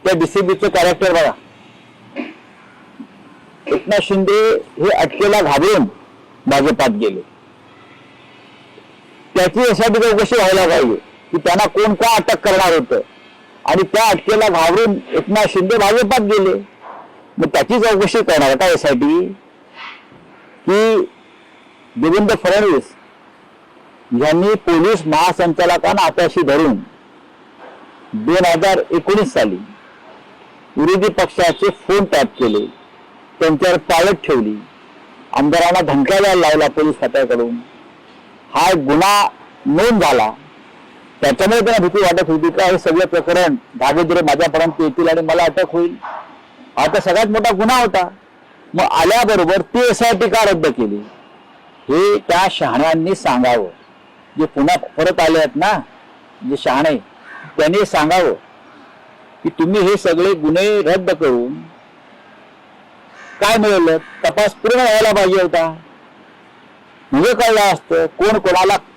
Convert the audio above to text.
त्या डीसीबीचं कॅरेक्टर बघा. एकनाथ शिंदे हे अटकेला घाबरून भाजपात गेले. त्याची यासाठी चौकशी व्हायला पाहिजे की त्यांना कोण का अटक करणार होतं आणि त्या अटकेला घाबरून एकनाथ शिंदे भाजपात गेले. मग त्याची चौकशी करणार का यासाठी की देवेंद्र फडणवीस यांनी पोलीस महासंचालकांना हाताशी धरून 2019 साली विरोधी पक्षाचे फोन टॅप केले, त्यांच्यावर पाळत ठेवली, आमदारांना धमक्या द्यायला लावला पोलीस खात्याकडून. हा एक गुन्हा नोंद झाला. त्याच्यामुळे त्यांना भीती वाटत होती का हे सगळे प्रकरण धागेदुरे माझ्यापर्यंत येतील आणि मला अटक होईल. आता सगळ्यात मोठा गुन्हा होता. मग आल्याबरोबर ती SIT का रद्द केली हे त्या शहाण्यांनी सांगावं. जे पुन्हा परत आले आहेत ना, जे शहाणे, त्यांनी सांगावं की तुम्ही हे सगळे गुन्हे रद्द करून काय मिळवलं. तपास पूर्ण व्हायला पाहिजे होता. म्हणजे कळलं असतं कोण कोणाला का